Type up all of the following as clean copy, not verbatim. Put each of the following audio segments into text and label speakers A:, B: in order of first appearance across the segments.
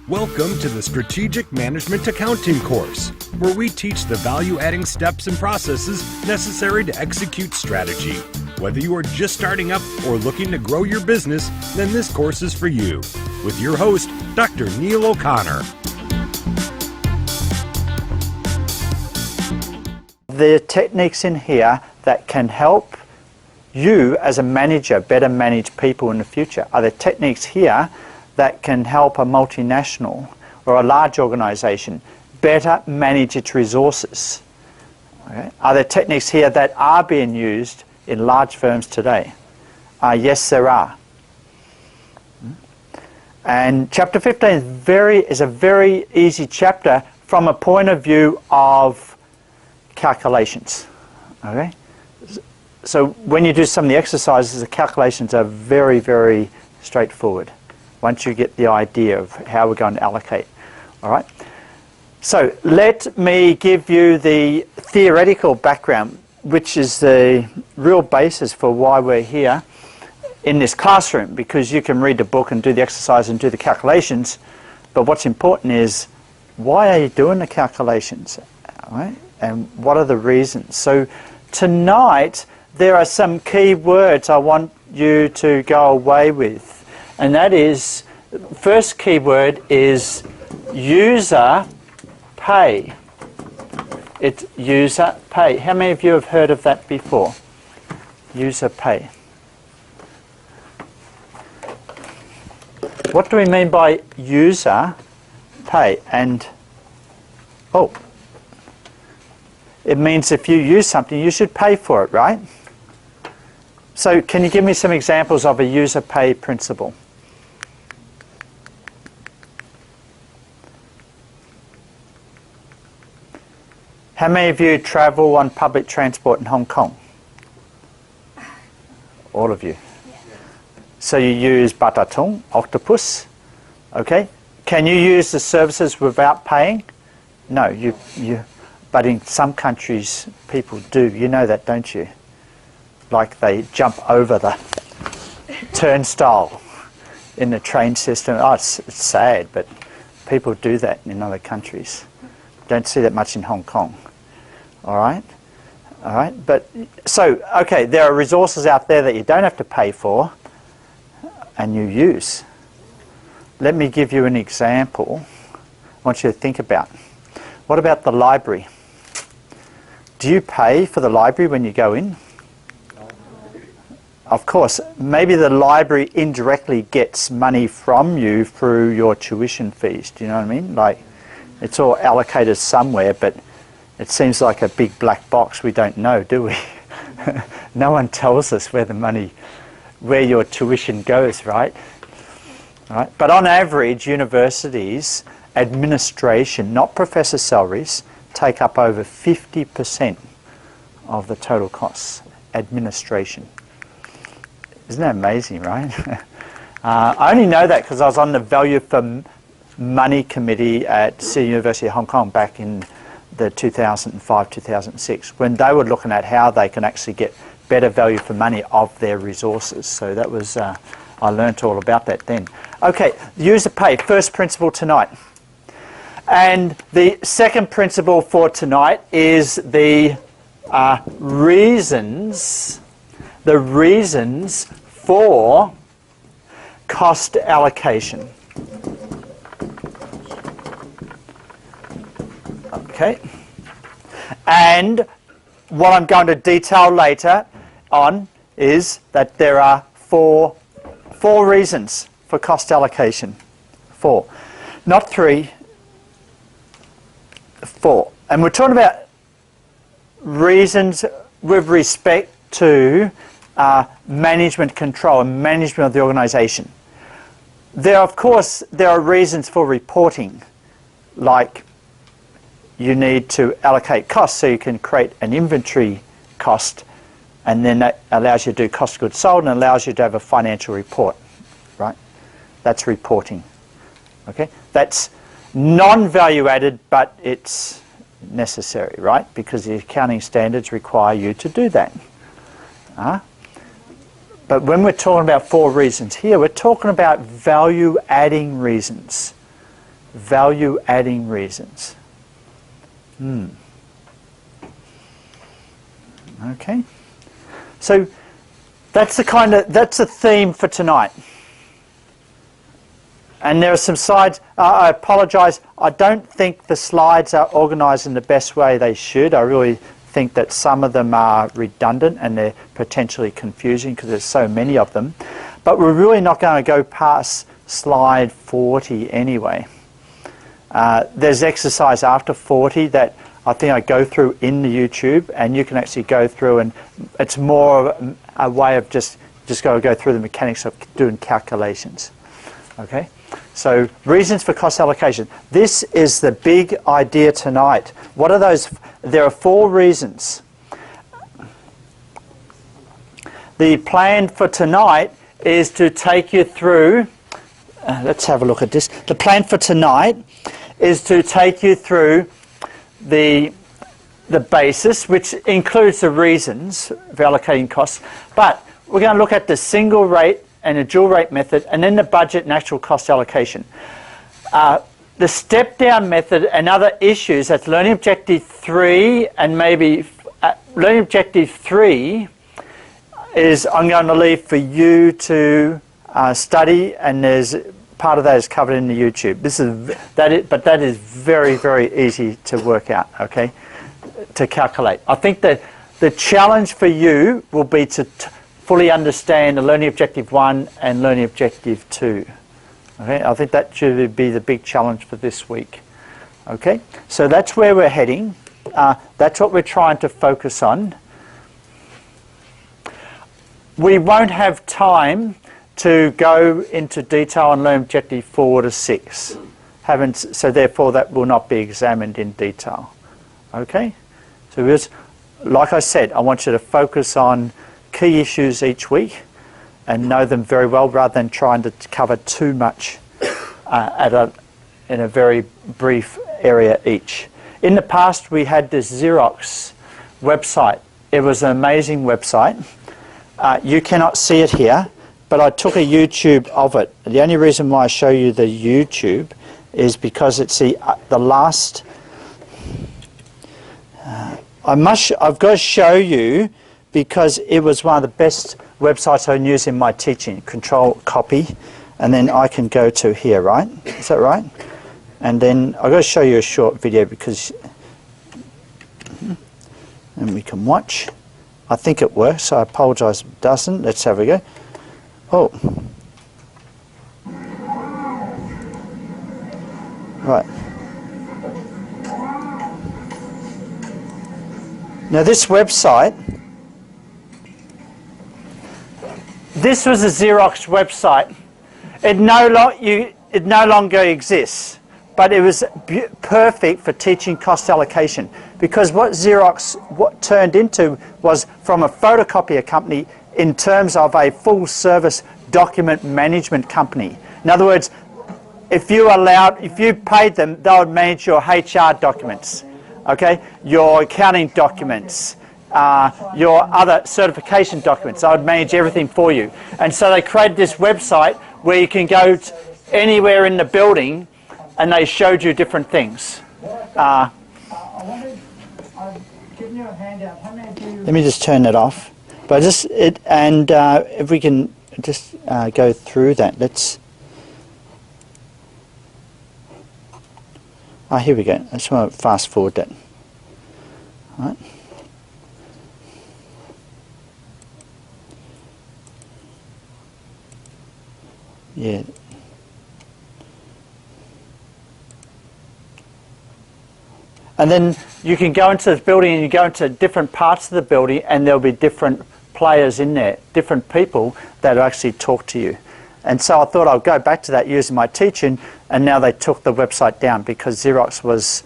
A: Welcome to the Strategic Management Accounting course, where we teach the value-adding steps and processes necessary to execute strategy. Whether you are just starting up or looking to grow your business, then this course is for you. With your host, Dr. Neale O'Connor.
B: There are techniques in here that can help you as a manager better manage people in the future. Are there techniques here that can help a multinational or a large organization better manage its resources? Okay. Are there techniques here that are being used in large firms today? Yes, there are. And chapter 15 is a very easy chapter from a point of view of calculations. Okay? So when you do some of the exercises, the calculations are very, very straightforward once you get the idea of how we're going to allocate. All right? So let me give you the theoretical background, which is the real basis for why we're here in this classroom, because you can read the book and do the exercise and do the calculations, but what's important is, why are you doing the calculations? All right? And what are the reasons? So tonight there are some key words I want you to go away with. And that is, first key word is user pay. It's user pay. How many of you have heard of that before? User pay. What do we mean by user pay? And, it means if you use something, you should pay for it, right? So can you give me some examples of a user pay principle? How many of you travel on public transport in Hong Kong? All of you. So you use Batatung, octopus, okay? Can you use the services without paying? No, but in some countries people do. You know that, don't you? Like they jump over the turnstile in the train system. Oh, it's sad, but people do that in other countries. Don't see that much in Hong Kong. All right? All right? But, so, okay, there are resources out there that you don't have to pay for and you use. Let me give you an example I want you to think about. What about the library? Do you pay for the library when you go in? Of course, maybe the library indirectly gets money from you through your tuition fees. Do you know what I mean? Like, it's all allocated somewhere, but it seems like a big black box. We don't know, do we? No one tells us where your tuition goes, right? All right? But on average, universities, administration, not professor salaries, take up over 50% of the total costs. Administration. Isn't that amazing, right? I only know that because I was on the Value for Money Committee at City University of Hong Kong back in the 2005-2006, when they were looking at how they can actually get better value for money of their resources. So that was, I learnt all about that then. Okay, user pay, first principle tonight. And the second principle for tonight is the reasons for cost allocation. Okay. And what I'm going to detail later on is that there are four reasons for cost allocation. 4. Not 3, 4. And we're talking about reasons with respect to management control and management of the organization. Of course, there are reasons for reporting, like you need to allocate costs so you can create an inventory cost, and then that allows you to do cost of goods sold and allows you to have a financial report, right? That's reporting, okay? That's non-value added, but it's necessary, right? Because the accounting standards require you to do that. But when we're talking about 4 reasons here, we're talking about value-adding reasons. value-adding reasons. Okay, so that's the theme for tonight. And there are some slides. I apologise. I don't think the slides are organised in the best way they should. I really think that some of them are redundant and they're potentially confusing because there's so many of them. But we're really not going to go past slide 40 anyway. There's exercise after 40 that I think I go through in the YouTube, and you can actually go through, and it's more of a way of just go through the mechanics of doing calculations. Okay, so reasons for cost allocation. This is the big idea tonight. What are those? There are 4 reasons. The plan for tonight is to take you through, let's have a look at this. The plan for tonight is to take you through the basis, which includes the reasons for allocating costs, but we're going to look at the single rate and a dual rate method, and then the budget and actual cost allocation. The step-down method and other issues, that's Learning Objective 3, and maybe Learning Objective 3 is I'm going to leave for you to study, and there's part of that is covered in the YouTube. But that is very, very easy to work out, okay, to calculate. I think that the challenge for you will be to fully understand the Learning Objective 1 and Learning Objective 2. Okay, I think that should be the big challenge for this week. Okay, so that's where we're heading. That's what we're trying to focus on. We won't have time to go into detail on Learning Objective 4 to 6. So therefore that will not be examined in detail. Okay, so just, like I said, I want you to focus on key issues each week and know them very well, rather than trying to cover too much in a very brief area each. In the past, we had this Xerox website. It was an amazing website. You cannot see it here, but I took a YouTube of it. The only reason why I show you the YouTube is because it's the last. I've got to show you, because it was one of the best websites I use in my teaching. Control copy, and then I can go to here, right? Is that right? And then I've got to show you a short video, because, and we can watch. I think it works, so I apologise if it doesn't. Let's have a go. Oh. Right. Now this website, this was a Xerox website. It no longer exists, but it was perfect for teaching cost allocation, because what Xerox turned into was from a photocopier company in terms of a full service document management company. In other words, if you paid them, they would manage your HR documents, okay, your accounting documents, your other certification documents. They would manage everything for you. And so they created this website where you can go anywhere in the building, and they showed you different things. I've given you a handout. How many of you... Let me just turn that off. But if we can just go through that, let's. Here we go. I just want to fast forward that. All right. Yeah. And then you can go into the building, and you go into different parts of the building, and there'll be different players in there, different people that actually talk to you. And so I thought I'll go back to that using my teaching, and now they took the website down because Xerox was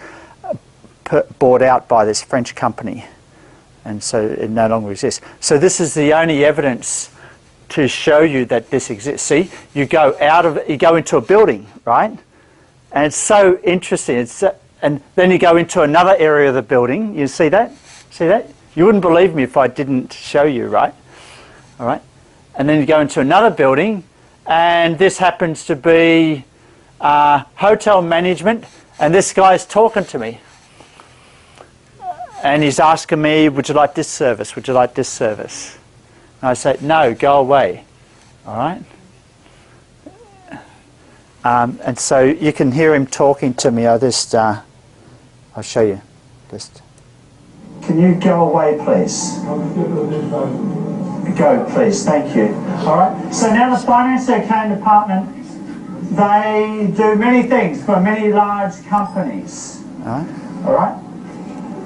B: bought out by this French company, and so it no longer exists. So this is the only evidence to show you that this exists. See, you go into a building, right? And it's so interesting. And then you go into another area of the building. You see that? See that? You wouldn't believe me if I didn't show you, right? All right. And then you go into another building, and this happens to be hotel management, and this guy's talking to me. And he's asking me, would you like this service? Would you like this service? And I say, no, go away. All right? And so you can hear him talking to me. I'll show you. Can you go away, please? Go, please. Thank you. All right. So now the Finance and Accounting Department, they do many things for many large companies. All right. All right.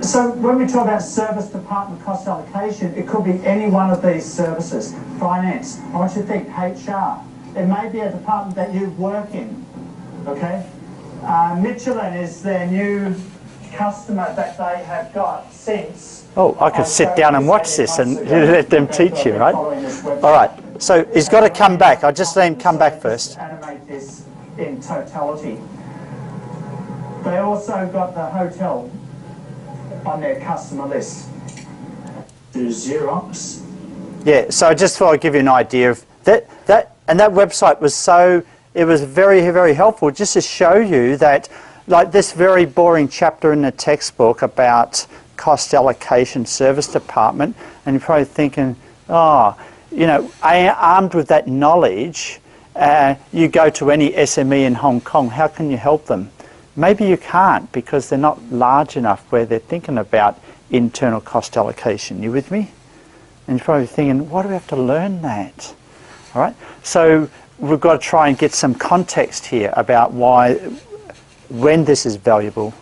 B: So when we talk about service department cost allocation, it could be any one of these services. Finance, I want you to think HR. It may be a department that you work in, okay? Michelin is their new customer that they have got since. Oh, I could sit down and watch this and let them teach you, right? All right, so he's got to come back. I'll just let him come back first. Animate this in totality. They also got the hotel on their customer list. Do Xerox. Yeah, so I just thought I'd give you an idea of that, and that website was it was very, very helpful just to show you that, like this very boring chapter in the textbook about cost allocation service department, and you're probably thinking, oh, you know, armed with that knowledge, you go to any SME in Hong Kong, how can you help them? Maybe you can't because they're not large enough where they're thinking about internal cost allocation. You with me? And you're probably thinking, why do we have to learn that? All right. So we've got to try and get some context here about when this is valuable,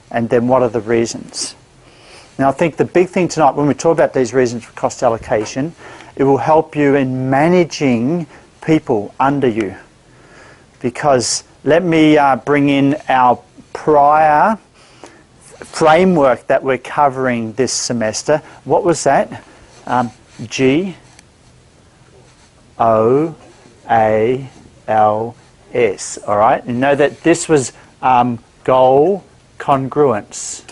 B: and then what are the reasons. Now, I think the big thing tonight, when we talk about these reasons for cost allocation, it will help you in managing people under you. Because let me bring in our prior framework that we're covering this semester. What was that? GOALS. All right? You know that this was goal congruence.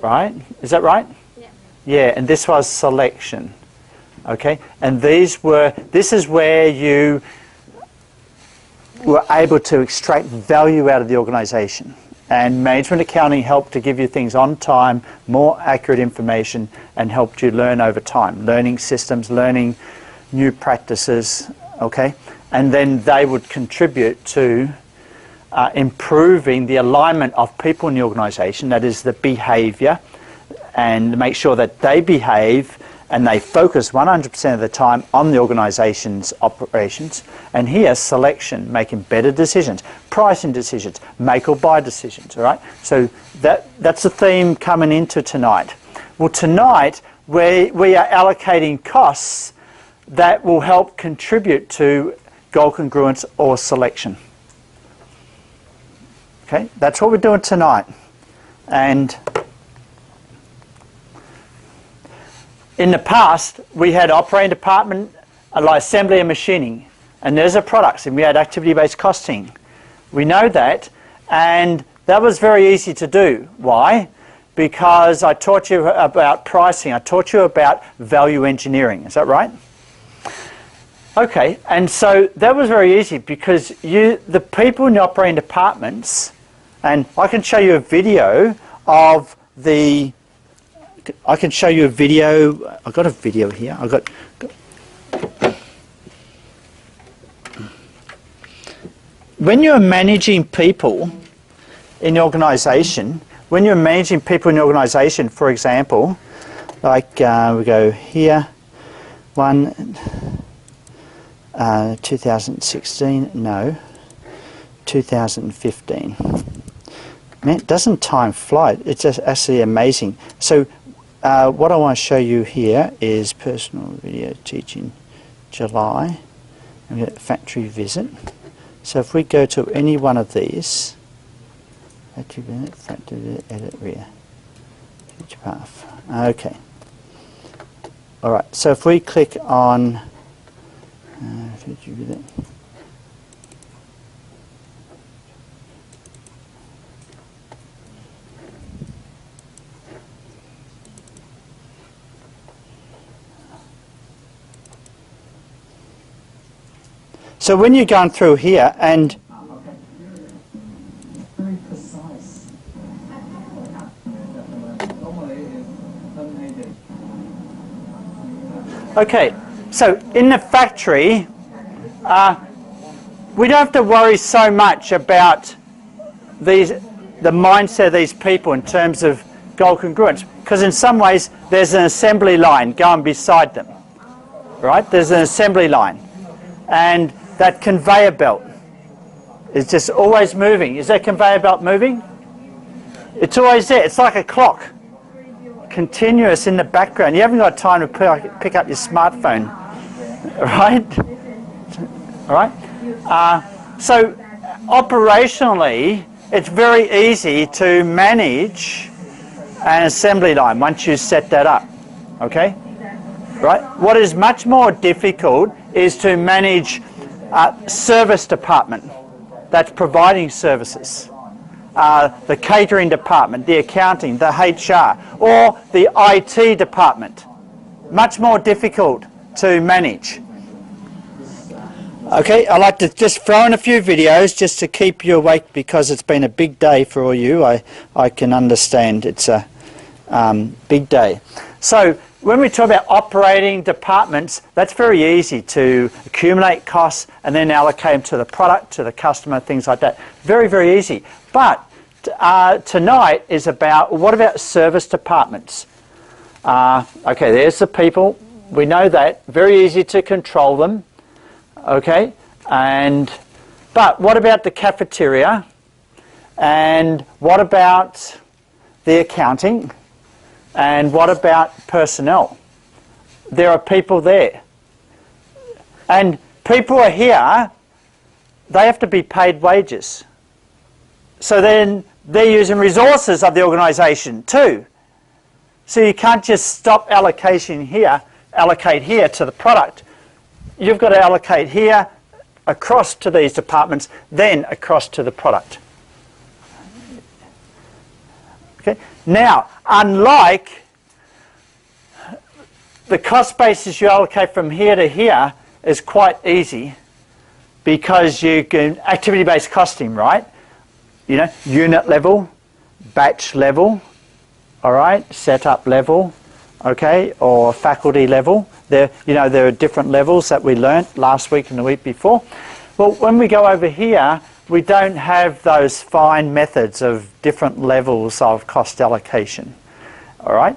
B: Right? Is that right? Yeah. Yeah, and this was selection. Okay? And this is where you were able to extract value out of the organisation. And management accounting helped to give you things on time, more accurate information, and helped you learn over time. Learning systems, learning new practices, okay? And then they would contribute to improving the alignment of people in the organisation, that is the behaviour, and make sure that they behave and they focus 100% of the time on the organisation's operations. And here, selection, making better decisions, pricing decisions, make or buy decisions, all right? So that's the theme coming into tonight. Well, tonight, we are allocating costs that will help contribute to goal congruence or selection. Okay, that's what we're doing tonight. And in the past, we had operating department, like assembly and machining, and there's a products, and we had activity-based costing. We know that, and that was very easy to do. Why? Because I taught you about pricing. I taught you about value engineering. Is that right? Okay, and so that was very easy because the people in the operating departments, and I can show you a video of the. I can show you a video. I've got a video here. When you're managing people in the organisation, for example, like we go here, 2016, no, 2015. Man, doesn't time fly? It's just actually amazing. So what I want to show you here is personal video teaching July. And we get factory visit. So if we go to any one of these, factory visit, edit rear, future path. Okay. All right. So if we click on factory visit. So when you're going through here, and Okay, so in the factory, we don't have to worry so much about the mindset of these people in terms of goal congruence, because in some ways there's an assembly line going beside them, right? There's an assembly line, and that conveyor belt is just always moving. Is that conveyor belt moving? It's always there. It's like a clock, continuous in the background. You haven't got time to pick up your smartphone, right? All right. So operationally, it's very easy to manage an assembly line once you set that up. Okay, right. What is much more difficult is to manage a service department that's providing services. The catering department, the accounting, the HR, or the IT department. Much more difficult to manage. Okay, I like to just throw in a few videos just to keep you awake, because it's been a big day for all you. I can understand it's a big day. So when we talk about operating departments, that's very easy to accumulate costs and then allocate them to the product, to the customer, things like that. Very, very easy. But tonight is about, what about service departments? Okay, there's the people. We know that. Very easy to control them. Okay, but what about the cafeteria? And what about the accounting? And what about personnel? There are people there. And people are here, they have to be paid wages. So then they're using resources of the organisation too. So you can't just stop allocate here to the product. You've got to allocate here, across to these departments, then across to the product. Okay. Now, unlike the cost basis you allocate from here to here is quite easy, because you can activity-based costing, right? You know, unit level, batch level, all right, setup level, okay, or faculty level. There are different levels that we learnt last week and the week before. Well, when we go over here, we don't have those fine methods of different levels of cost allocation, all right?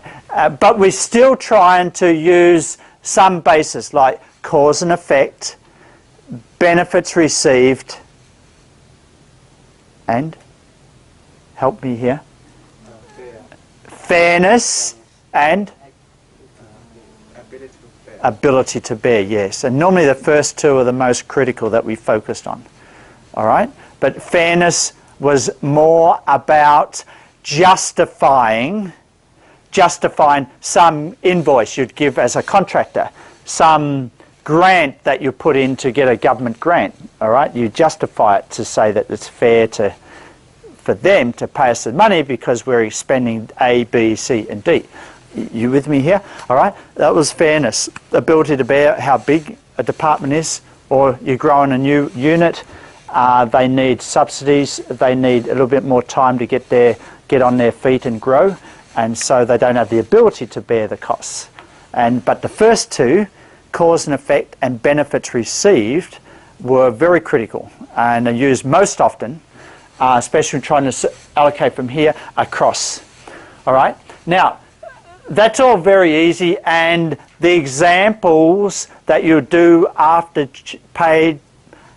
B: But we're still trying to use some basis like cause and effect, benefits received, and, help me here, fairness and ability to bear, yes. And normally the first two are the most critical that we focused on. All right? But fairness was more about justifying some invoice you'd give as a contractor, some grant that you put in to get a government grant. All right? You justify it to say that it's fair for them to pay us the money because we're spending A, B, C, and D. You with me here? All right? That was fairness. Ability to bear how big a department is, or you're growing a new unit. They need subsidies. They need a little bit more time to get on their feet and grow, and so they don't have the ability to bear the costs. But the first two, cause and effect and benefits received, were very critical and are used most often, especially when trying to allocate from here across. All right? Now, that's all very easy, and the examples that you do after paid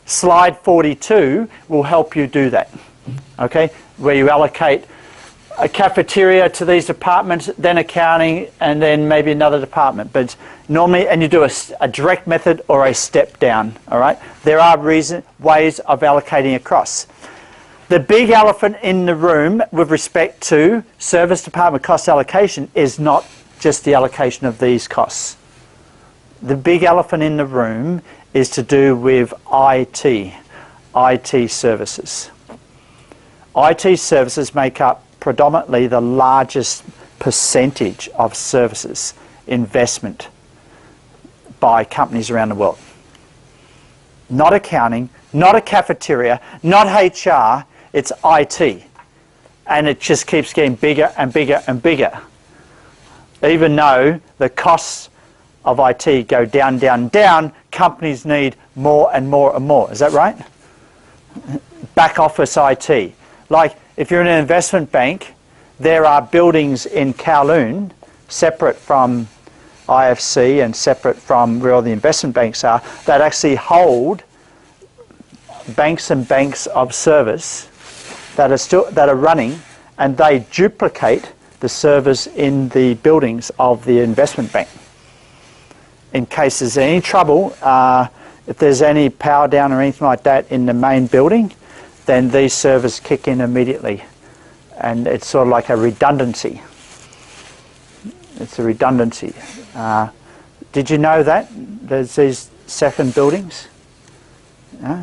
B: slide 42 will help you do that. Okay, where you allocate a cafeteria to these departments, then accounting, and then maybe another department. But normally, and you do a direct method or a step down. All right, there are ways of allocating across. The big elephant in the room with respect to service department cost allocation is not just the allocation of these costs. The big elephant in the room is to do with IT services. IT services make up predominantly the largest percentage of services investment by companies around the world. Not accounting, not a cafeteria, not HR, it's IT. and it just keeps getting bigger and bigger and bigger, even though the costs of IT go down, down, down. Companies need more and more and more. Is that right? Back office IT. Like if you're in an investment bank, there are buildings in Kowloon separate from IFC and separate from where all the investment banks are that actually hold banks and banks of service that are running, and they duplicate the servers in the buildings of the investment bank. In case there's any trouble, if there's any power down or anything like that in the main building, then these servers kick in immediately. And it's sort of like a redundancy. It's a redundancy. Did you know that? There's these second buildings?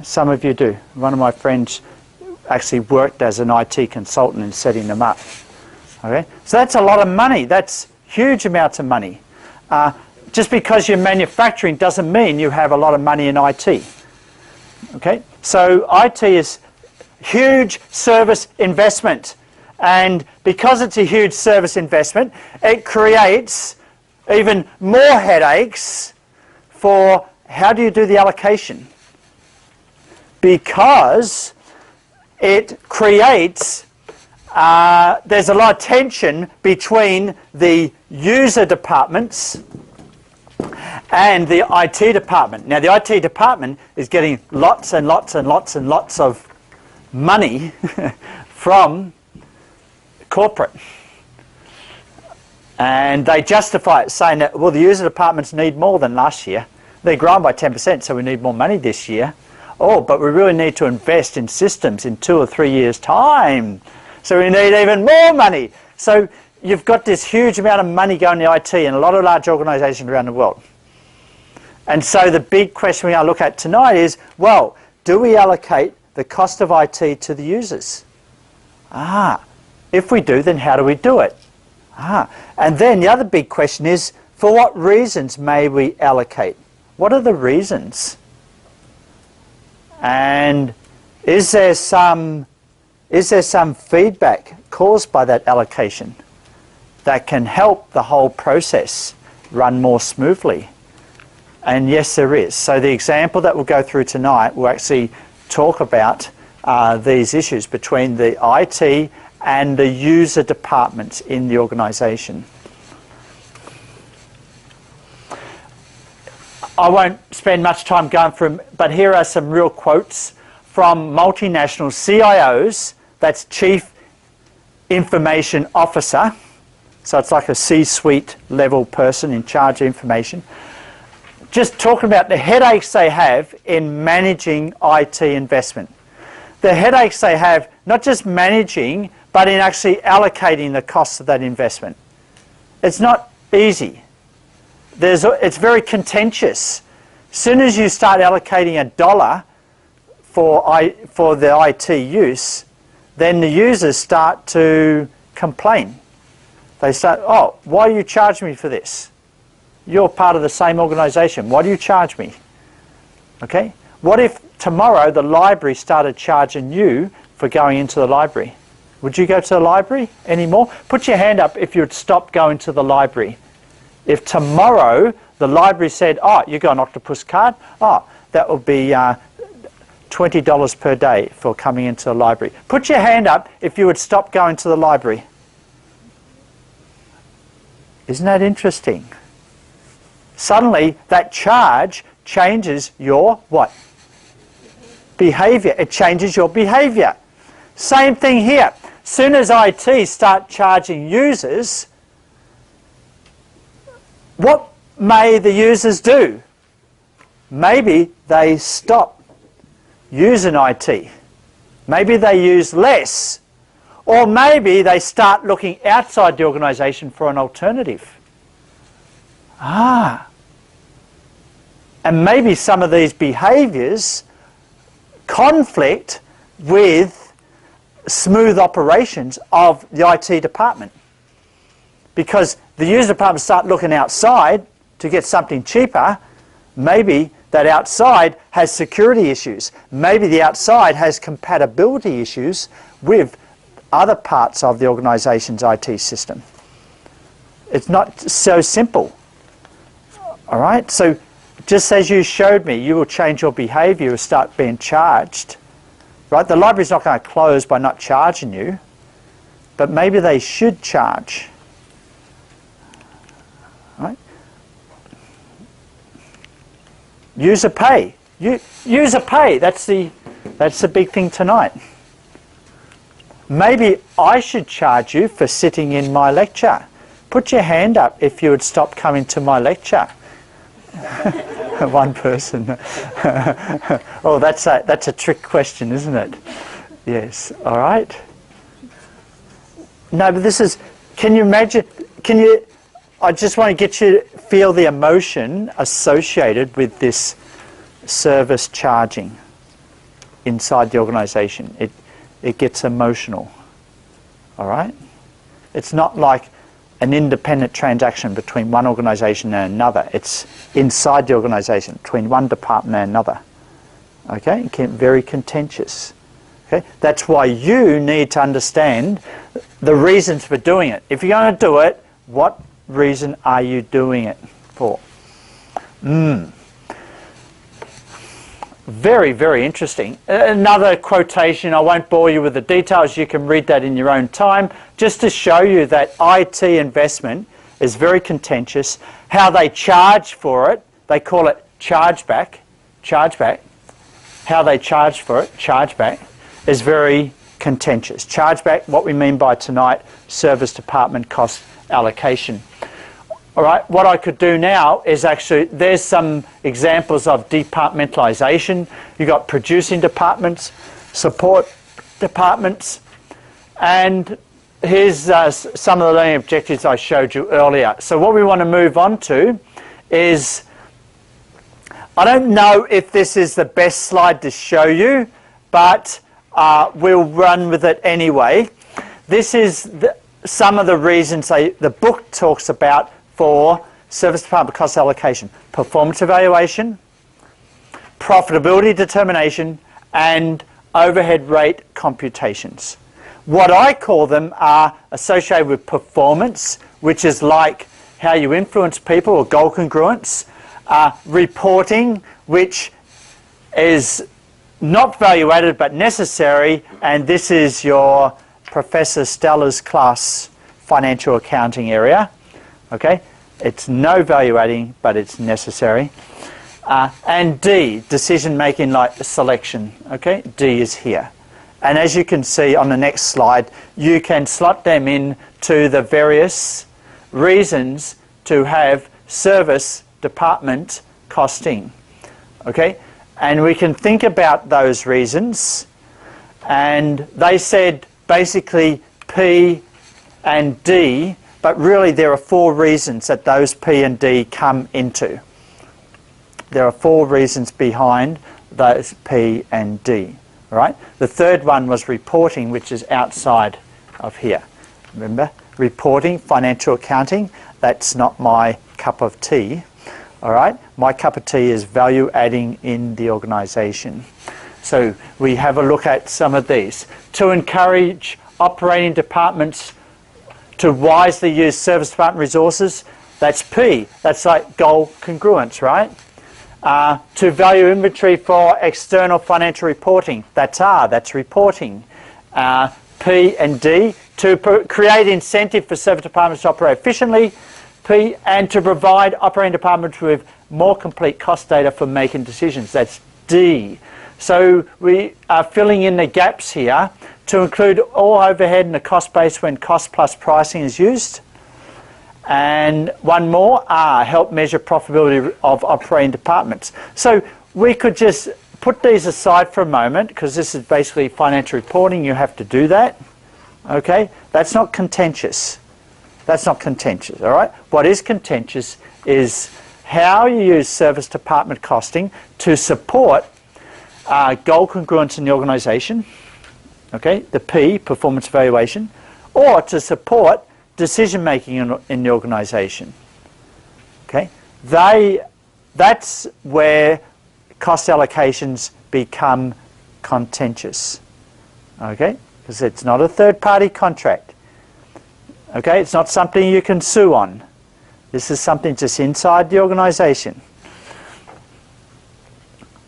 B: Some of you do. One of my friends actually worked as an IT consultant in setting them up. Okay, so that's a lot of money. That's huge amounts of money. Just because you're manufacturing doesn't mean you have a lot of money in IT. Okay, so IT is huge service investment, and because it's a huge service investment, it creates even more headaches for how do you do the allocation, because it creates there's a lot of tension between the user departments and the IT department. Now the IT department is getting lots and lots and lots and lots of money from corporate, and they justify it saying that, well, the user departments need more than last year. They're grown by 10%, so we need more money this year. Oh, but we really need to invest in systems in 2 or 3 years' time, so we need even more money. So you've got this huge amount of money going to IT in a lot of large organisations around the world. And so the big question we're going to look at tonight is, well, do we allocate the cost of IT to the users? If we do, then how do we do it? And then the other big question is, for what reasons may we allocate? What are the reasons? And is there some feedback caused by that allocation that can help the whole process run more smoothly? And yes, there is. So the example that we'll go through tonight will actually talk about these issues between the IT and the user departments in the organisation. I won't spend much time going through them, but here are some real quotes from multinational CIOs, that's Chief Information Officer, so it's like a C-suite level person in charge of information, just talking about the headaches they have in managing IT investment. The headaches they have, not just managing, but in actually allocating the costs of that investment. It's not easy. It's very contentious. As soon as you start allocating $1 for the IT use, then the users start to complain. They start, oh, why are you charging me for this? You're part of the same organisation. Why do you charge me? Okay? What if tomorrow the library started charging you for going into the library? Would you go to the library anymore? Put your hand up if you'd stop going to the library. If tomorrow the library said, oh, you got an Octopus card? Oh, that would be $20 per day for coming into the library. Put your hand up if you would stop going to the library. Isn't that interesting? Suddenly that charge changes your what? Behaviour. It changes your behaviour. Same thing here. Soon as IT start charging users, what may the users do? Maybe they stop using IT. Maybe they use less. Or maybe they start looking outside the organisation for an alternative. And maybe some of these behaviours conflict with smooth operations of the IT department. Because the user department start looking outside to get something cheaper, maybe that outside has security issues. Maybe the outside has compatibility issues with other parts of the organisation's IT system. It's not so simple. All right? So just as you showed me, you will change your behaviour and start being charged. Right? The library's not going to close by not charging you, but maybe they should charge. Right? User pay. User pay. That's the big thing tonight. Maybe I should charge you for sitting in my lecture. Put your hand up if you would stop coming to my lecture. One person. Oh, that's a trick question, isn't it? Yes. All right. No, but this is. Can you imagine? I just want to get you to feel the emotion associated with this service charging inside the organisation. It gets emotional. All right? It's not like an independent transaction between one organisation and another. It's inside the organisation, between one department and another. Okay? It can get very contentious. Okay? That's why you need to understand the reasons for doing it. If you're going to do it, what reason are you doing it for? Very, very interesting. Another quotation, I won't bore you with the details, you can read that in your own time, just to show you that IT investment is very contentious. How they charge for it, they call it chargeback. How they charge for it, chargeback, is very contentious. Chargeback, what we mean by tonight, service department cost allocation. All right, what I could do now is actually, there's some examples of departmentalisation. You've got producing departments, support departments, and here's some of the learning objectives I showed you earlier. So what we want to move on to is, I don't know if this is the best slide to show you, but we'll run with it anyway. This is some of the reasons the book talks about for service department cost allocation: performance evaluation, profitability determination, and overhead rate computations. What I call them are associated with performance, which is like how you influence people, or goal congruence. Reporting, which is not value-added but necessary, and this is your Professor Stella's class financial accounting area. Okay, it's no value-adding, but it's necessary. And D, decision-making, like selection. Okay, D is here. And as you can see on the next slide, you can slot them in to the various reasons to have service department costing. Okay, and we can think about those reasons. And they said basically P and D, but really there are 4 reasons that those P and D come into. There are 4 reasons behind those P and D. All right? The third one was reporting, which is outside of here. Remember? Reporting, financial accounting, that's not my cup of tea. All right? My cup of tea is value adding in the organisation. So we have a look at some of these. To encourage operating departments to wisely use service department resources, that's P. That's like goal congruence, right? To value inventory for external financial reporting, that's R, that's reporting. P and D, to create incentive for service departments to operate efficiently, P, and to provide operating departments with more complete cost data for making decisions, that's D. So we are filling in the gaps here to include all overhead in the cost base when cost plus pricing is used. And one more, R, help measure profitability of operating departments. So we could just put these aside for a moment, because this is basically financial reporting. You have to do that. Okay? That's not contentious. That's not contentious, all right? What is contentious is how you use service department costing to support goal congruence in the organisation, okay, the P, performance evaluation, or to support decision-making in the organisation. Okay, that's where cost allocations become contentious. Okay, because it's not a third-party contract. Okay, it's not something you can sue on. This is something just inside the organisation.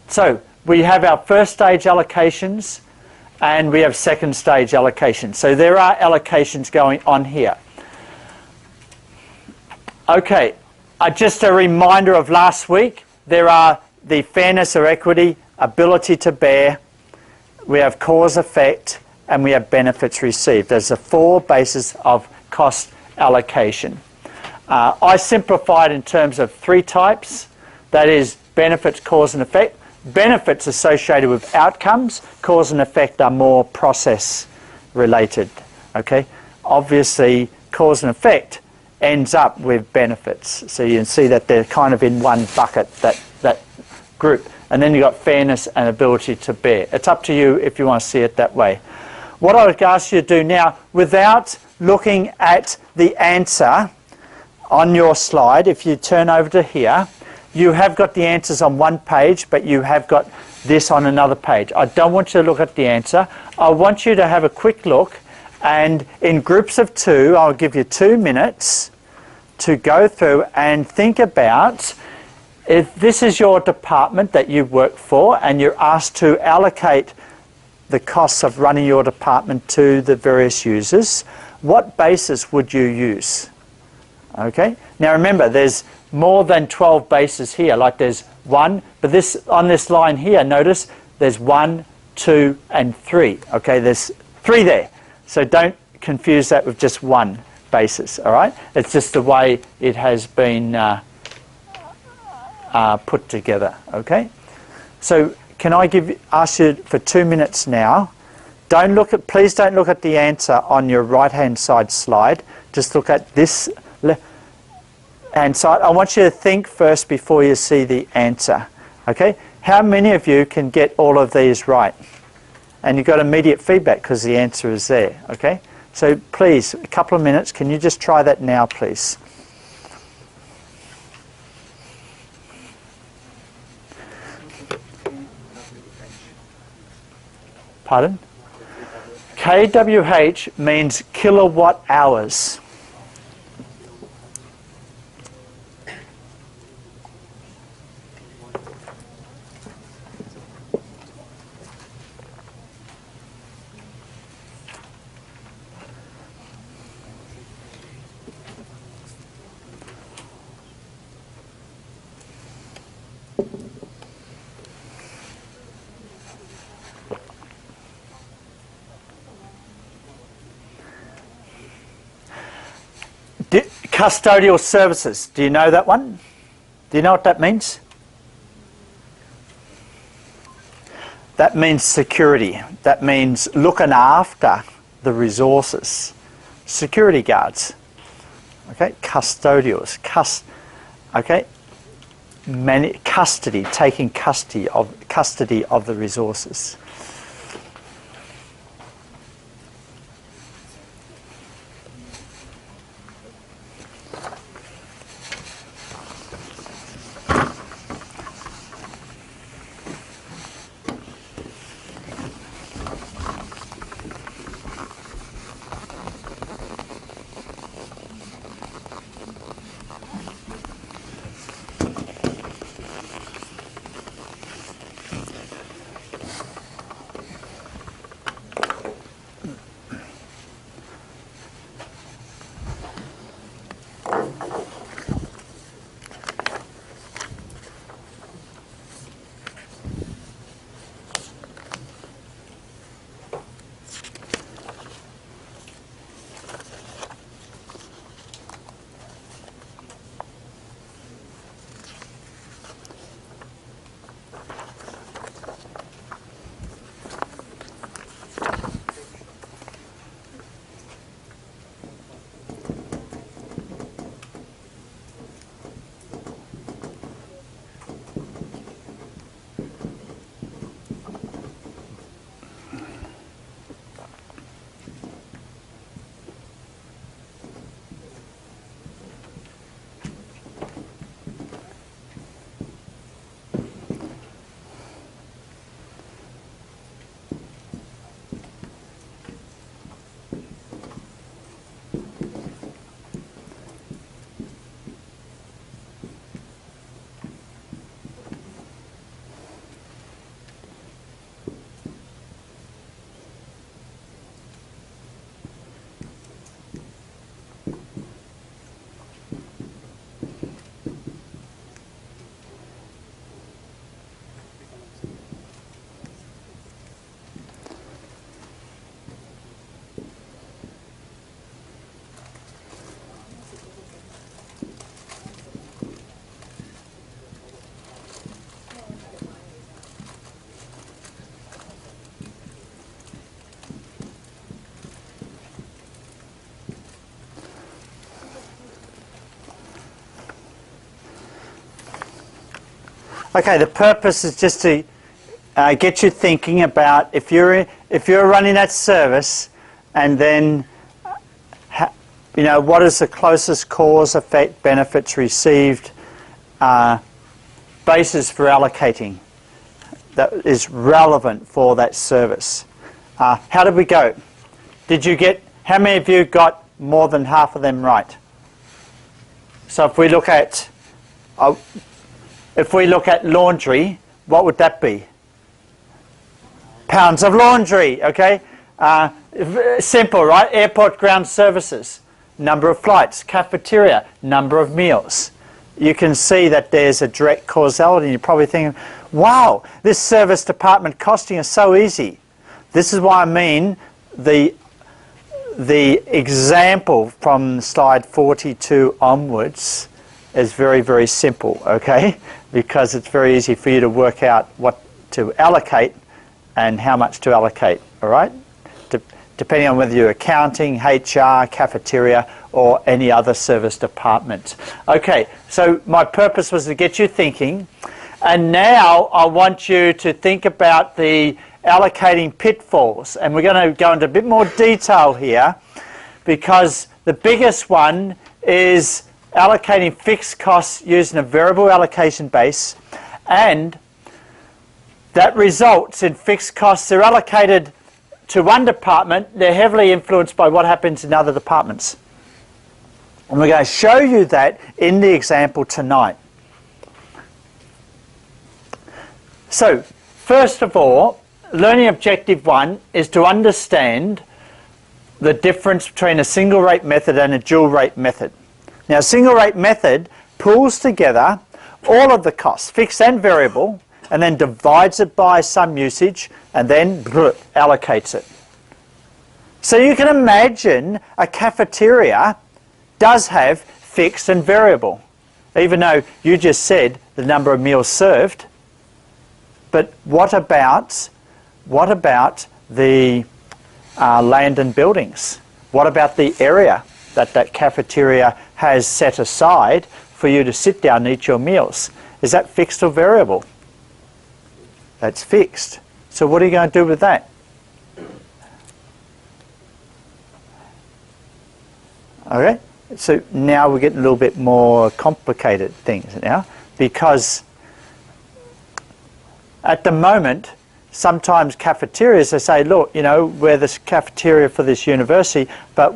B: So we have our first stage allocations and we have second stage allocations. So there are allocations going on here. Okay, just a reminder of last week. There are the fairness or equity, ability to bear, we have cause effect, and we have benefits received. There's the 4 bases of cost allocation. I simplified in terms of 3 types. That is benefits, cause and effect. Benefits associated with outcomes, cause and effect are more process related. Okay, obviously cause and effect ends up with benefits. So you can see that they're kind of in one bucket, that group. And then you've got fairness and ability to bear. It's up to you if you want to see it that way. What I would ask you to do now, without looking at the answer on your slide, if you turn over to here, you have got the answers on one page, but you have got this on another page. I don't want you to look at the answer. I want you to have a quick look, and in groups of 2, I'll give you 2 minutes to go through and think about, if this is your department that you work for and you're asked to allocate the costs of running your department to the various users, what basis would you use? Okay. Now remember, there's more than 12 bases here. Like there's 1, but this on this line here, notice there's 1, 2, and 3. Okay, there's 3 there. So don't confuse that with just 1 basis. All right, it's just the way it has been put together. Okay, so can I ask you for 2 minutes now? Please don't look at the answer on your right-hand side slide. Just look at this left-hand side. I want you to think first before you see the answer. Okay, how many of you can get all of these right? And you've got immediate feedback because the answer is there. Okay, so please, a couple of minutes. Can you just try that now, please? Pardon? kWh means kilowatt hours. Custodial services. Do you know that one? Do you know what that means? That means security. That means looking after the resources. Security guards. Okay, custodials. Okay, custody, taking custody of the resources. Okay, the purpose is just to get you thinking about if you're running that service, and then what is the closest cause, effect, benefits received basis for allocating that is relevant for that service. How did we go? How many of you got more than half of them right? So if we look at laundry, what would that be? Pounds of laundry, okay? Simple, right? Airport ground services, number of flights, cafeteria, number of meals. You can see that there's a direct causality. You're probably thinking, wow, this service department costing is so easy. This is why I mean the example from slide 42 onwards is very, very simple, okay? Because it's very easy for you to work out what to allocate and how much to allocate, all right? Depending on whether you're accounting, HR, cafeteria, or any other service department. Okay, so my purpose was to get you thinking, and now I want you to think about the allocating pitfalls, and we're going to go into a bit more detail here, because the biggest one is allocating fixed costs using a variable allocation base, and that results in fixed costs. They're allocated to one department, they're heavily influenced by what happens in other departments. And we're going to show you that in the example tonight. So, first of all, learning objective 1 is to understand the difference between a single rate method and a dual rate method. Now, a single rate method pulls together all of the costs, fixed and variable, and then divides it by some usage, and then allocates it. So you can imagine a cafeteria does have fixed and variable, even though you just said the number of meals served. But what about the land and buildings? What about the area that cafeteria has set aside for you to sit down and eat your meals? Is that fixed or variable? That's fixed. So what are you going to do with that? Okay, so now we're getting a little bit more complicated things now, because at the moment, sometimes cafeterias, they say, look, we're this cafeteria for this university, but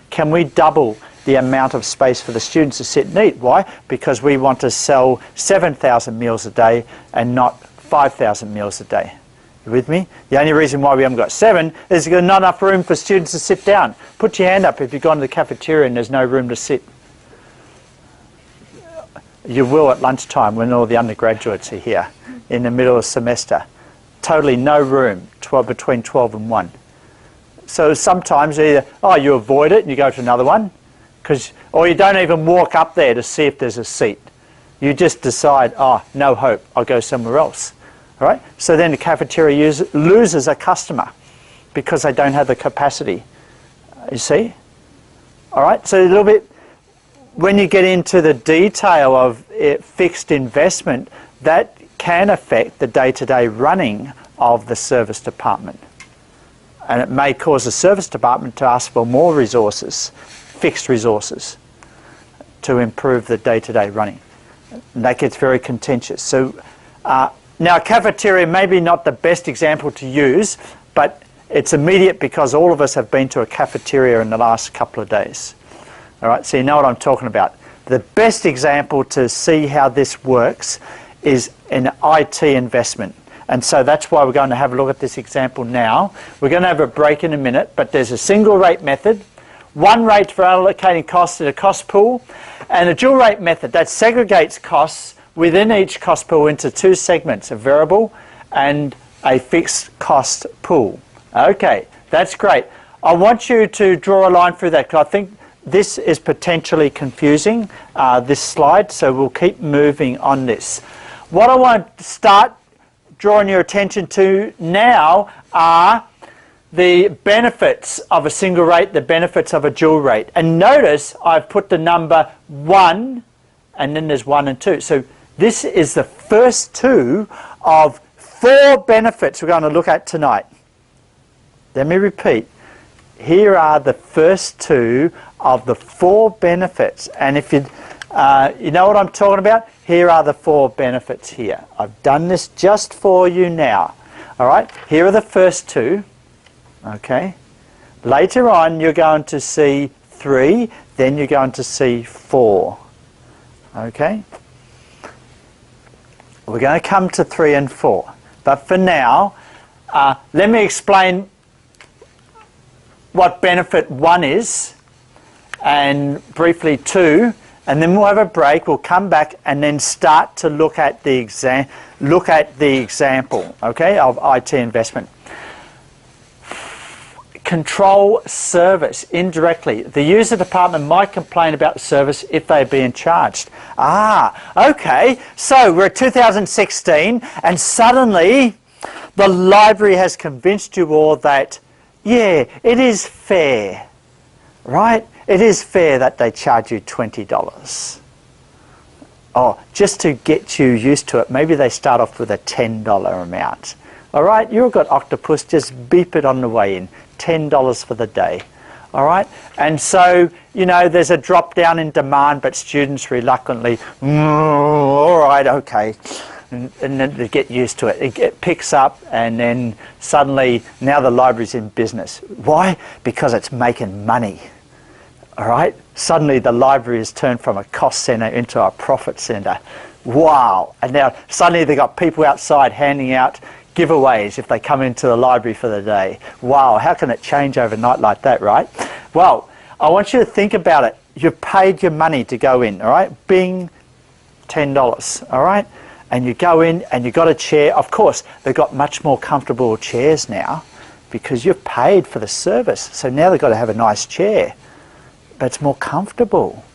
B: can we double the amount of space for the students to sit and eat? Why? Because we want to sell 7,000 meals a day and not 5,000 meals a day. You with me? The only reason why we haven't got 7 is there's not enough room for students to sit down. Put your hand up if you've gone to the cafeteria and there's no room to sit. You will at lunchtime when all the undergraduates are here in the middle of the semester. Totally no room between 12 and 1. So sometimes either, you avoid it and you go to another one, or you don't even walk up there to see if there's a seat. You just decide, no hope, I'll go somewhere else. All right? So then the cafeteria loses a customer because they don't have the capacity. You see? All right? So a little bit, when you get into the detail of fixed investment, that can affect the day-to-day running of the service department. And it may cause the service department to ask for more resources, fixed resources, to improve the day-to-day running. And that gets very contentious. So now, cafeteria may be not the best example to use, but it's immediate because all of us have been to a cafeteria in the last couple of days. All right, so you know what I'm talking about. The best example to see how this works is an IT investment. And so that's why we're going to have a look at this example now. We're going to have a break in a minute, but there's a single rate method, one rate for allocating costs in a cost pool, and a dual rate method that segregates costs within each cost pool into 2 segments, a variable and a fixed cost pool. Okay, that's great. I want you to draw a line through that, because I think this is potentially confusing, this slide, so we'll keep moving on this. What I want to start drawing your attention to now are the benefits of a single rate, the benefits of a dual rate. And notice I've put the number 1, and then there's 1 and 2. So this is the first two of 4 benefits we're going to look at tonight. Let me repeat. Here are the first two of the 4 benefits. And if you know what I'm talking about, here are the 4 benefits here. I've done this just for you now. All right, here are the first two. Okay. Later on, you're going to see 3, then you're going to see 4. Okay. We're going to come to 3 and 4. But for now, let me explain what benefit 1 is, and briefly 2, and then we'll have a break. We'll come back and then start to look at the example, okay, of IT investment. Control service indirectly. The user department might complain about the service if they're being charged. Okay, so we're at 2016 and suddenly the library has convinced you all that, yeah, it is fair, right? It is fair that they charge you $20. Oh, just to get you used to it, maybe they start off with a $10 amount. All right, you've got Octopus, just beep it on the way in. $10 for the day. All right, and so, you know, there's a drop down in demand, but students reluctantly, all right, okay. And then they get used to it. It picks up, and then suddenly now the library's in business. Why? Because it's making money. All right? Suddenly the library has turned from a cost centre into a profit centre. Wow! And now suddenly they've got people outside handing out giveaways if they come into the library for the day. Wow, how can it change overnight like that, right? Well, I want you to think about it. You've paid your money to go in, all right? Bing, $10, all right? And you go in and you've got a chair. Of course, they've got much more comfortable chairs now because you've paid for the service. So now they've got to have a nice chair, but it's more comfortable.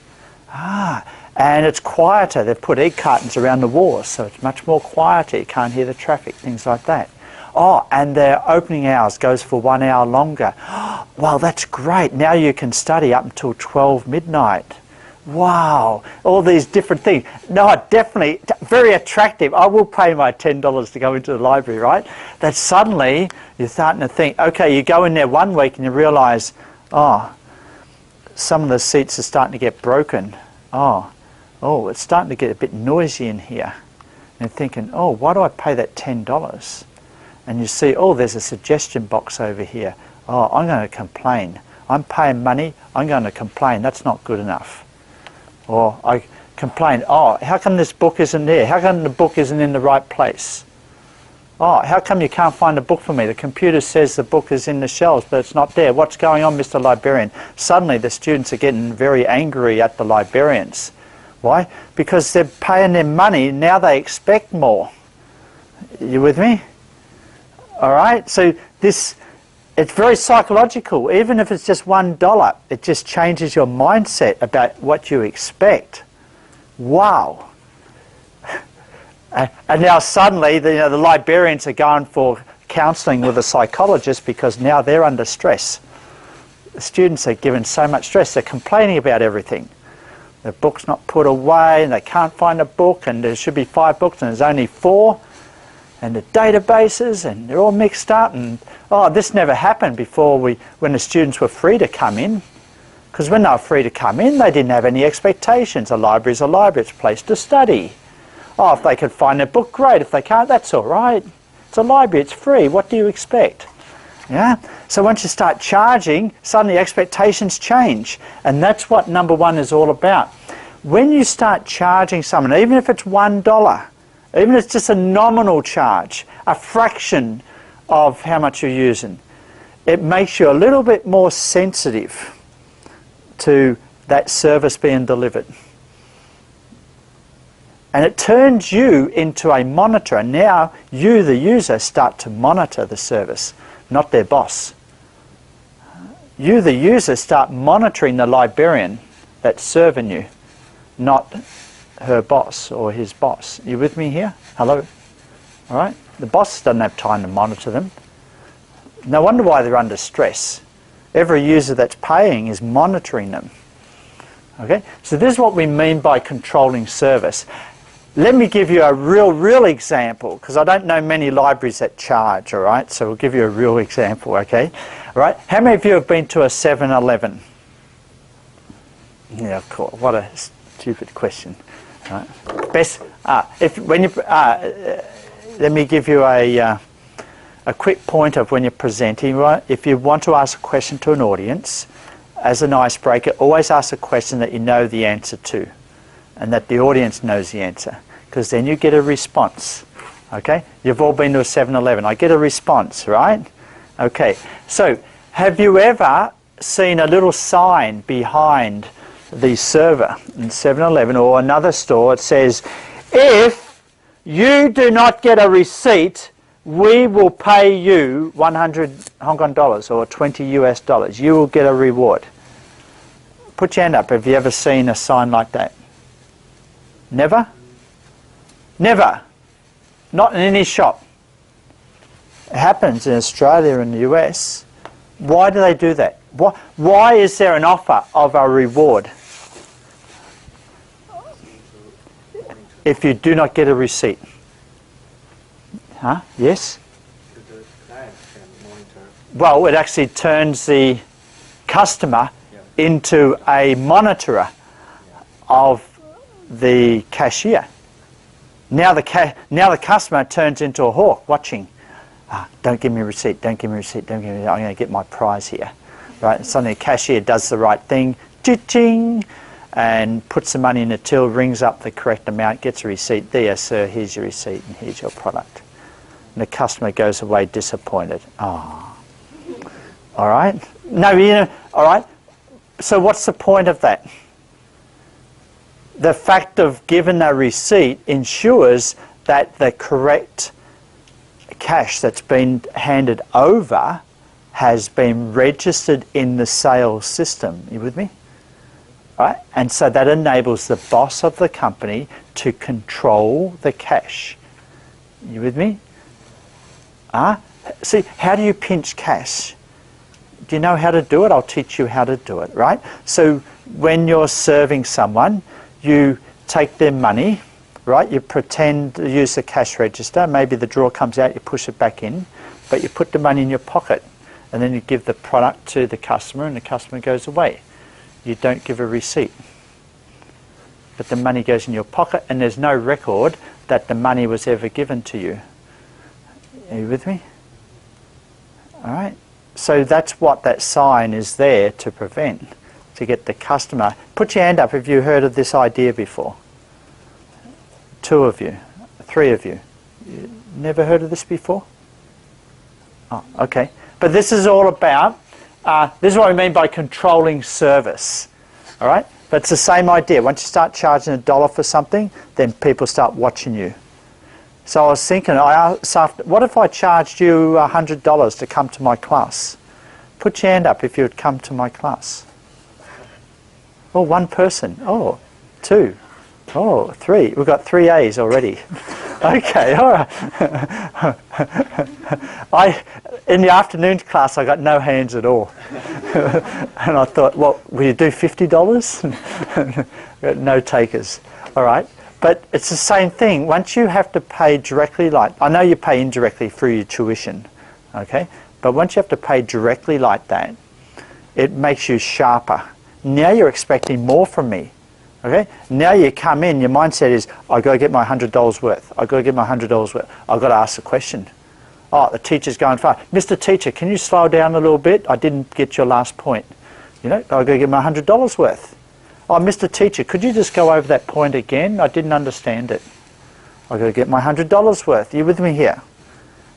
B: And it's quieter. They've put egg cartons around the walls, so it's much more quieter. You can't hear the traffic, things like that. Oh, and their opening hours goes for 1 hour longer. Well, that's great. Now you can study up until 12 midnight. Wow, all these different things. No, definitely, very attractive. I will pay my $10 to go into the library, right? That suddenly you're starting to think, okay, you go in there 1 week and you realise, oh, some of the seats are starting to get broken. Oh, it's starting to get a bit noisy in here. And you're thinking, oh, why do I pay that $10? And you see, oh, there's a suggestion box over here. Oh, I'm going to complain. I'm paying money, I'm going to complain. That's not good enough. Or I complain, oh, how come this book isn't there? How come the book isn't in the right place? Oh, how come you can't find a book for me? The computer says the book is in the shelves, but it's not there. What's going on, Mr. Librarian? Suddenly the students are getting very angry at the librarians. Why? Because they're paying their money, now they expect more. You with me? All right, so this, it's very psychological. Even if it's just $1, it just changes your mindset about what you expect. Wow. And now suddenly the librarians are going for counselling with a psychologist because now they're under stress. The students are given so much stress, they're complaining about everything. The book's not put away and they can't find a book, and there should be 5 books and there's only 4. And the databases, and they're all mixed up, and oh, this never happened before when the students were free to come in. Because when they were free to come in, they didn't have any expectations. A library's a library, it's a place to study. Oh, if they could find a book, great. If they can't, that's all right. It's a library, it's free. What do you expect? Yeah? So once you start charging, suddenly expectations change. And that's what number 1 is all about. When you start charging someone, even if it's $1, even if it's just a nominal charge, a fraction of how much you're using, it makes you a little bit more sensitive to that service being delivered. And it turns you into a monitor, and now you, the user, start to monitor the service, not their boss. You, the user, start monitoring the librarian that's serving you, not her boss or his boss. You with me here? Hello? All right? The boss doesn't have time to monitor them. No wonder why they're under stress. Every user that's paying is monitoring them. Okay? So this is what we mean by controlling service. let me give you a real example, because I don't know many libraries that charge, all right? So we'll give you a real example, okay? All right, how many of you have been to a 7-Eleven? Yeah, of course. What a stupid question. All right. Best, let me give you a quick point of when you're presenting, right? If you want to ask a question to an audience, as an icebreaker, always ask a question that you know the answer to, and that the audience knows the answer, because then you get a response, okay? You've all been to a 7-Eleven. I get a response, right? Okay, so have you ever seen a little sign behind the server in 7-Eleven or another store? It says, if you do not get a receipt, we will pay you 100 Hong Kong dollars or 20 US dollars. You will get a reward. Put your hand up. Have you ever seen a sign like that? Never? Never. Not in any shop. It happens in Australia and the US. Why do they do that? Why is there an offer of a reward if you do not get a receipt? Huh? Yes?
C: The client can monitor.
B: Well, it actually turns the customer into a monitorer of the cashier. Now the customer turns into a hawk watching. Don't give me a receipt, don't give me a receipt, don't give me a receipt. I'm going to get my prize here. Right? And suddenly the cashier does the right thing, ching, and puts the money in the till, rings up the correct amount, gets a receipt. There, sir, here's your receipt and here's your product. And the customer goes away disappointed. Oh. All right? No, you know, all right? So what's the point of that? The fact of giving a receipt ensures that the correct cash that's been handed over has been registered in the sales system. You with me? Right? And so that enables the boss of the company to control the cash. You with me? See, how do you pinch cash? Do you know how to do it? I'll teach you how to do it, right? So when you're serving someone, you take their money, right? You pretend to use the cash register. Maybe the drawer comes out, you push it back in, but you put the money in your pocket, and then you give the product to the customer, and the customer goes away. You don't give a receipt. But the money goes in your pocket, and there's no record that the money was ever given to you. Are you with me? All right. So that's what that sign is there to prevent, to get the customer. Put your hand up if you heard of this idea before. 2 of you, 3 of you. You never heard of this before? Oh, okay. But this is all about, this is what we mean by controlling service. All right? But it's the same idea. Once you start charging $1 for something, then people start watching you. So I was thinking, what if I charged you $100 to come to my class? Put your hand up if you would come to my class. Oh, 1 person. Oh, 2. Oh, 3. We've got 3 A's already. Okay, all right. In the afternoon class, I got no hands at all. And I thought, well, will you do $50? No takers. All right. But it's the same thing. Once you have to pay directly, like, I know you pay indirectly through your tuition, okay? But once you have to pay directly like that, it makes you sharper. Now you're expecting more from me, okay? Now you come in, your mindset is, I've got to get my $100 worth. I've got to get my $100 worth. I've got to ask a question. Oh, the teacher's going fast. Mr. Teacher, can you slow down a little bit? I didn't get your last point. You know, I've got to get my $100 worth. Oh, Mr. Teacher, could you just go over that point again? I didn't understand it. I've got to get my $100 worth. Are you with me here?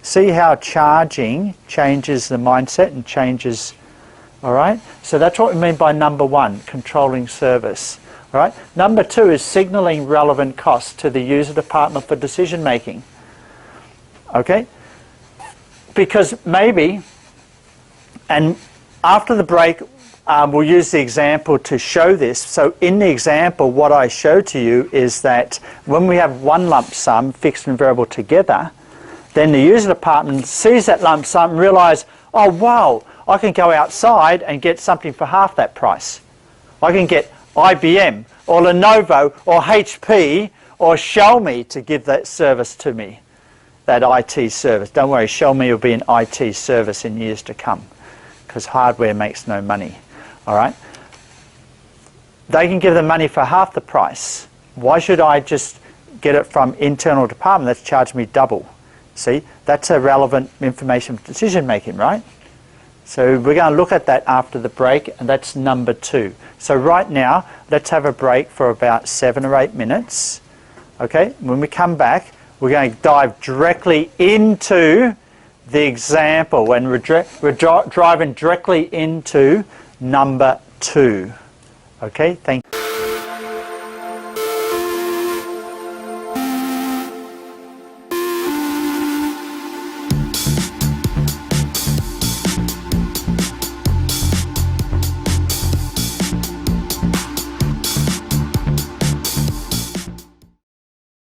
B: See how charging changes the mindset and changes, all right? So that's what we mean by number 1, controlling service. All right? Number 2 is signaling relevant costs to the user department for decision making. Okay? Because maybe, and after the break, we'll use the example to show this. So in the example, what I show to you is that when we have one lump sum, fixed and variable together, then the user department sees that lump sum and realize, oh wow, I can go outside and get something for half that price. I can get IBM or Lenovo or HP or Show Me to give that service to me, that IT service. Don't worry, Show Me will be an IT service in years to come, because hardware makes no money. All right? They can give the money for half the price. Why should I just get it from internal department that's charged me double? See, that's a relevant information for decision making, right? So we're going to look at that after the break, and that's number 2. So right now, let's have a break for about 7 or 8 minutes. Okay, when we come back, we're going to dive directly into the example, and we're driving directly into number 2. Okay, thank you.